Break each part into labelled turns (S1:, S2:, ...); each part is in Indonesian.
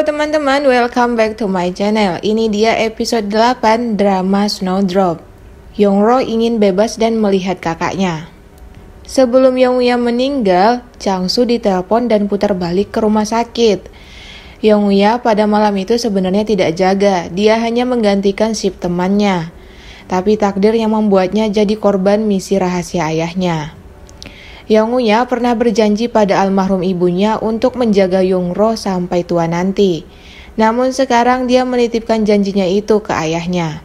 S1: teman-teman, welcome back to my channel. Ini dia episode 8 drama Snowdrop. Yongro ingin bebas dan melihat kakaknya. Sebelum Yonguya meninggal, Changsu ditelepon dan putar balik ke rumah sakit. Yonguya pada malam itu sebenarnya tidak jaga, dia hanya menggantikan shift temannya. Tapi takdir yang membuatnya jadi korban misi rahasia ayahnya. Yonguya pernah berjanji pada almarhum ibunya untuk menjaga Yongro sampai tua nanti. Namun sekarang dia menitipkan janjinya itu ke ayahnya.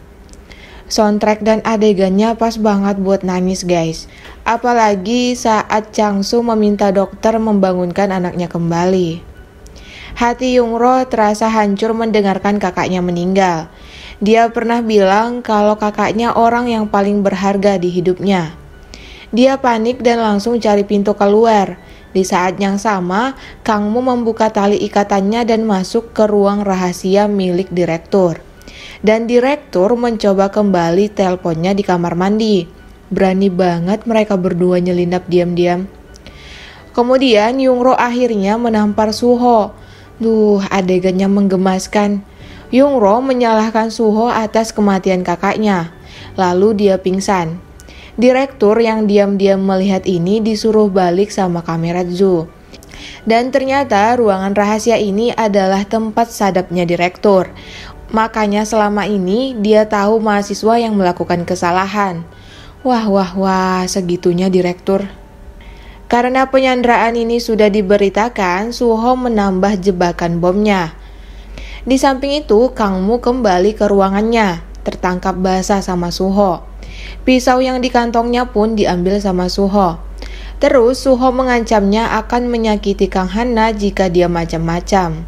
S1: Soundtrack dan adegannya pas banget buat nangis guys. Apalagi saat Changsu meminta dokter membangunkan anaknya kembali. Hati Yongro terasa hancur mendengarkan kakaknya meninggal. Dia pernah bilang kalau kakaknya orang yang paling berharga di hidupnya. Dia panik dan langsung cari pintu keluar. Di saat yang sama, Kangmu membuka tali ikatannya dan masuk ke ruang rahasia milik direktur. Dan direktur mencoba kembali teleponnya di kamar mandi. Berani banget mereka berdua nyelinap diam-diam. Kemudian Yongro akhirnya menampar Suho. Adegannya menggemaskan. Yongro menyalahkan Suho atas kematian kakaknya. Lalu dia pingsan. Direktur yang diam-diam melihat ini disuruh balik sama Kameratsu. Dan ternyata ruangan rahasia ini adalah tempat sadapnya direktur. Makanya selama ini dia tahu mahasiswa yang melakukan kesalahan. Wah, segitunya direktur. Karena penyanderaan ini sudah diberitakan, Suho menambah jebakan bomnya. Di samping itu, Kangmu kembali ke ruangannya, tertangkap basah sama Suho. Pisau yang di kantongnya pun diambil sama Suho. Terus Suho mengancamnya akan menyakiti Kang Hana jika dia macam-macam.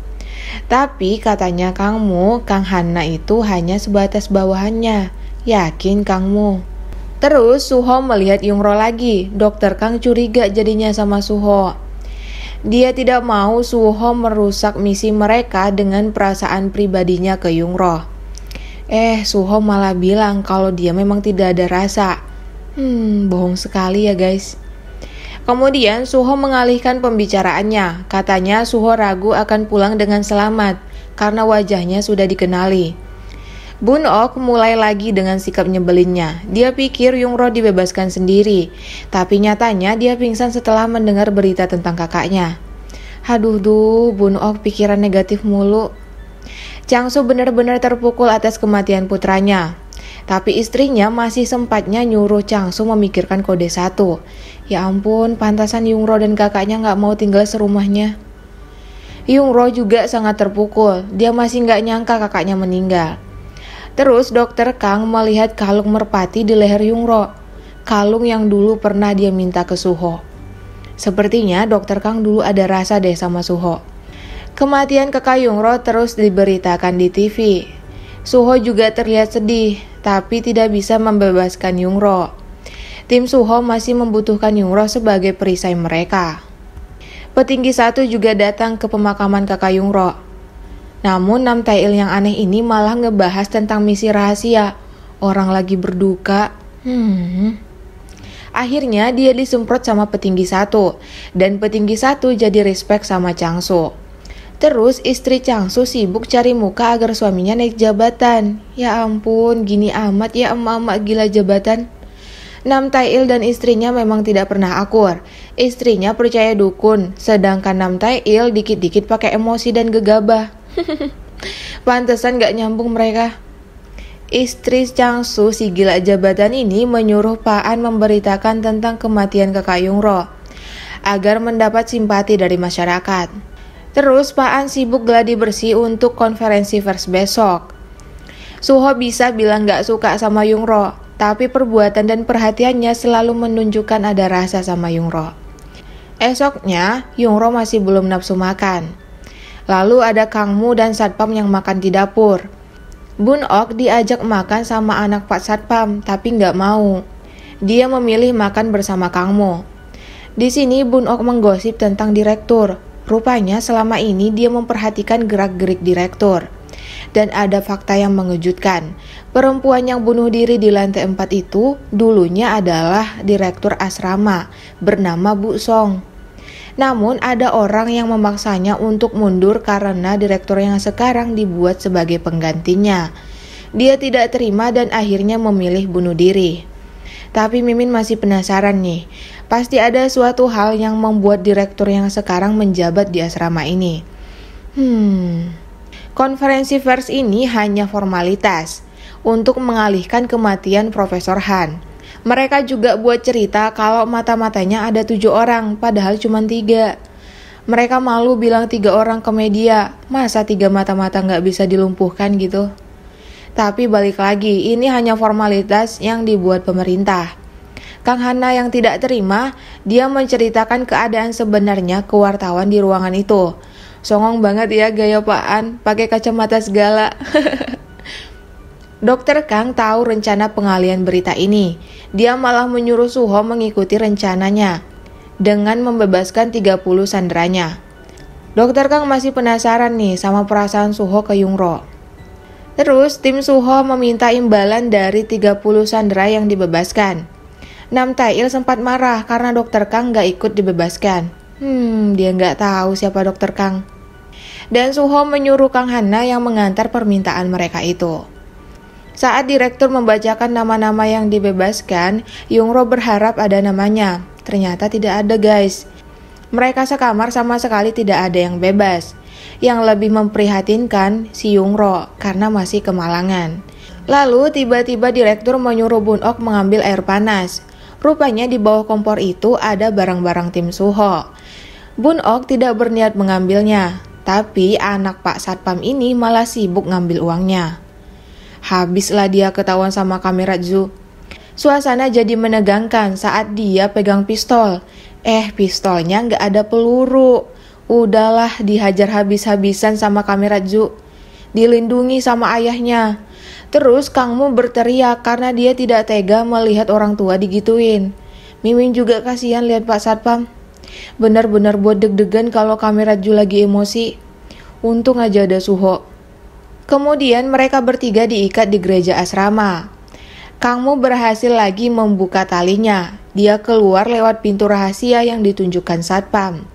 S1: Tapi katanya Kangmu, Kang Hana itu hanya sebatas bawahannya. Yakin Kangmu? Terus Suho melihat Yongro lagi. Dokter Kang curiga jadinya sama Suho. Dia tidak mau Suho merusak misi mereka dengan perasaan pribadinya ke Yongro. Suho malah bilang kalau dia memang tidak ada rasa. Bohong sekali ya guys. Kemudian Suho mengalihkan pembicaraannya. Katanya Suho ragu akan pulang dengan selamat karena wajahnya sudah dikenali. Bunok mulai lagi dengan sikap nyebelinnya. Dia pikir Yongro dibebaskan sendiri, tapi nyatanya dia pingsan setelah mendengar berita tentang kakaknya. Bunok pikiran negatif mulu. Changsu benar-benar terpukul atas kematian putranya. Tapi istrinya masih sempatnya nyuruh Changsu memikirkan kode 1. Ya ampun, pantasan Yongro dan kakaknya gak mau tinggal serumahnya. Yongro juga sangat terpukul. Dia masih gak nyangka kakaknya meninggal. Terus dokter Kang melihat kalung merpati di leher Yongro. Kalung yang dulu pernah dia minta ke Suho. Sepertinya dokter Kang dulu ada rasa deh sama Suho. Kematian kakak Yongro terus diberitakan di TV. Suho juga terlihat sedih, tapi tidak bisa membebaskan Yongro. Tim Suho masih membutuhkan Yongro sebagai perisai mereka. Petinggi 1 juga datang ke pemakaman kakak Yongro. Namun Nam Tae-il yang aneh ini malah ngebahas tentang misi rahasia. Orang lagi berduka. Akhirnya dia disemprot sama petinggi 1. Dan petinggi 1 jadi respect sama Changsu. Terus istri Changsu sibuk cari muka agar suaminya naik jabatan. Ya ampun, gini amat ya emak-emak gila jabatan. Nam Tae-il dan istrinya memang tidak pernah akur. Istrinya percaya dukun, sedangkan Nam Tae-il dikit-dikit pakai emosi dan gegabah. Pantesan gak nyambung mereka. Istri Changsu si gila jabatan ini menyuruh Pak An memberitakan tentang kematian kakak Yongro agar mendapat simpati dari masyarakat. Terus Pak An sibuk gladi bersih untuk konferensi pers besok. Suho bisa bilang gak suka sama Yongro, tapi perbuatan dan perhatiannya selalu menunjukkan ada rasa sama Yongro. Esoknya, Yongro masih belum nafsu makan. Lalu ada Kangmu dan Satpam yang makan di dapur. Bunok diajak makan sama anak Pak Satpam, tapi gak mau. Dia memilih makan bersama Kangmu. Di sini Bunok menggosip tentang direktur. Rupanya selama ini dia memperhatikan gerak-gerik direktur. Dan ada fakta yang mengejutkan. Perempuan yang bunuh diri di lantai 4 itu dulunya adalah direktur asrama bernama Bu Song. Namun ada orang yang memaksanya untuk mundur karena direktur yang sekarang dibuat sebagai penggantinya. Dia tidak terima dan akhirnya memilih bunuh diri. Tapi Mimin masih penasaran nih, pasti ada suatu hal yang membuat direktur yang sekarang menjabat di asrama ini. Konferensi pers ini hanya formalitas untuk mengalihkan kematian Profesor Han. Mereka juga buat cerita kalau mata-matanya ada 7 orang, padahal cuma 3. Mereka malu bilang 3 orang ke media, masa 3 mata-mata nggak bisa dilumpuhkan gitu. Tapi balik lagi, ini hanya formalitas yang dibuat pemerintah. Kang Hana yang tidak terima, dia menceritakan keadaan sebenarnya ke wartawan di ruangan itu. Songong banget ya gaya Pak An, pakai kacamata segala. Dokter Kang tahu rencana pengalihan berita ini. Dia malah menyuruh Suho mengikuti rencananya dengan membebaskan 30 sanderanya. Dokter Kang masih penasaran nih sama perasaan Suho ke Yungro. Terus tim Suho meminta imbalan dari 30 sandera yang dibebaskan. Nam Tae-il sempat marah karena Dokter Kang gak ikut dibebaskan. Dia gak tahu siapa Dokter Kang. Dan Suho menyuruh Kang Hana yang mengantar permintaan mereka itu. Saat direktur membacakan nama-nama yang dibebaskan, Yungro berharap ada namanya. Ternyata tidak ada guys. Mereka sekamar sama sekali tidak ada yang bebas. Yang lebih memprihatinkan si Yungro karena masih kemalangan. Lalu tiba-tiba direktur menyuruh Bun Ok mengambil air panas. Rupanya di bawah kompor itu ada barang-barang tim Suho. Bun Ok tidak berniat mengambilnya, tapi anak Pak Satpam ini malah sibuk ngambil uangnya. Habislah dia ketahuan sama kamera Zu. Suasana jadi menegangkan saat dia pegang pistol. Pistolnya nggak ada peluru. Udahlah dihajar habis-habisan sama kamera Zu. Dilindungi sama ayahnya. Terus Kang Mu berteriak karena dia tidak tega melihat orang tua digituin. Mimin juga kasihan lihat Pak Satpam. Benar-benar buat deg-degan kalau kamera Zu lagi emosi. Untung aja ada Suho. Kemudian mereka bertiga diikat di gereja asrama. Kang Mu berhasil lagi membuka talinya. Dia keluar lewat pintu rahasia yang ditunjukkan Satpam.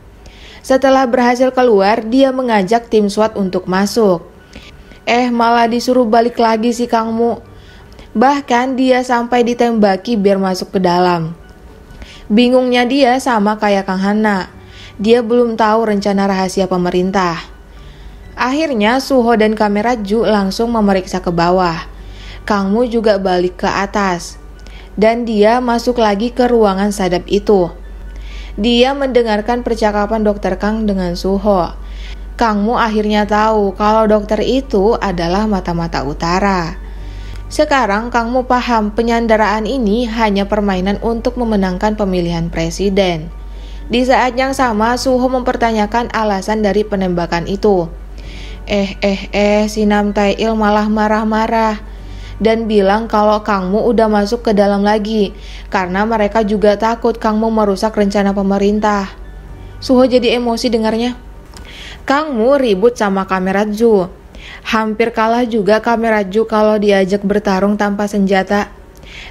S1: Setelah berhasil keluar, dia mengajak tim SWAT untuk masuk. Malah disuruh balik lagi si Kang Mu. Bahkan dia sampai ditembaki biar masuk ke dalam. Bingungnya dia sama kayak Kang Hana. Dia belum tahu rencana rahasia pemerintah. Akhirnya Suho dan kamera Ju langsung memeriksa ke bawah. Kang Mu juga balik ke atas. Dan dia masuk lagi ke ruangan sadap itu. Dia mendengarkan percakapan Dokter Kang dengan Suho. Kang Mu akhirnya tahu kalau dokter itu adalah mata-mata utara. Sekarang Kang Mu paham penyanderaan ini hanya permainan untuk memenangkan pemilihan presiden. Di saat yang sama Suho mempertanyakan alasan dari penembakan itu. Si Nam Tae-il malah marah-marah dan bilang kalau Kang Mu udah masuk ke dalam lagi karena mereka juga takut Kang Mu merusak rencana pemerintah. Suho jadi emosi dengarnya. Kang Mu ribut sama kamera Ju. Hampir kalah juga kamera Ju kalau diajak bertarung tanpa senjata.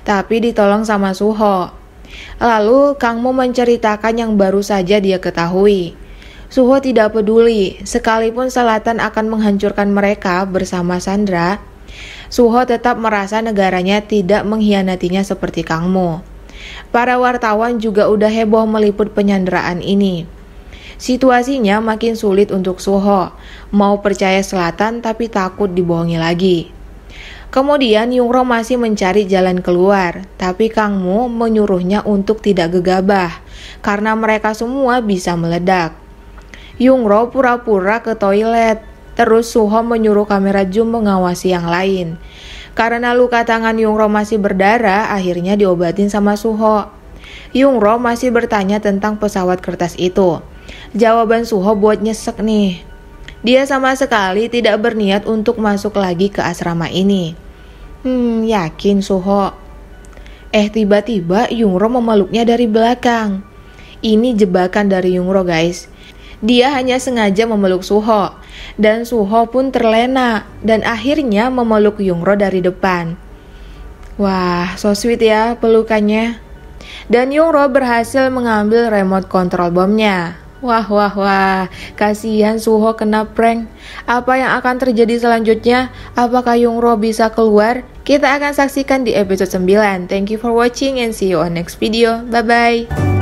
S1: Tapi ditolong sama Suho. Lalu Kang Mu menceritakan yang baru saja dia ketahui. Suho tidak peduli, sekalipun selatan akan menghancurkan mereka bersama Sandra, Suho tetap merasa negaranya tidak mengkhianatinya seperti Kang Mu. Para wartawan juga udah heboh meliput penyanderaan ini. Situasinya makin sulit untuk Suho, mau percaya selatan tapi takut dibohongi lagi. Kemudian Yungro masih mencari jalan keluar, tapi Kang Mu menyuruhnya untuk tidak gegabah, karena mereka semua bisa meledak. Yungro pura-pura ke toilet, terus Suho menyuruh kamera Zoom mengawasi yang lain. Karena luka tangan Yungro masih berdarah, akhirnya diobatin sama Suho. Yungro masih bertanya tentang pesawat kertas itu. Jawaban Suho buat nyesek nih. Dia sama sekali tidak berniat untuk masuk lagi ke asrama ini. Yakin Suho? Tiba-tiba Yungro memeluknya dari belakang. Ini jebakan dari Yungro guys. Dia hanya sengaja memeluk Suho, dan Suho pun terlena dan akhirnya memeluk Yungro dari depan. Wah, so sweet ya pelukannya. Dan Yungro berhasil mengambil remote control bomnya. Wah, kasihan Suho kena prank. Apa yang akan terjadi selanjutnya? Apakah Youngro bisa keluar? Kita akan saksikan di episode 9. Thank you for watching and see you on next video. Bye-bye.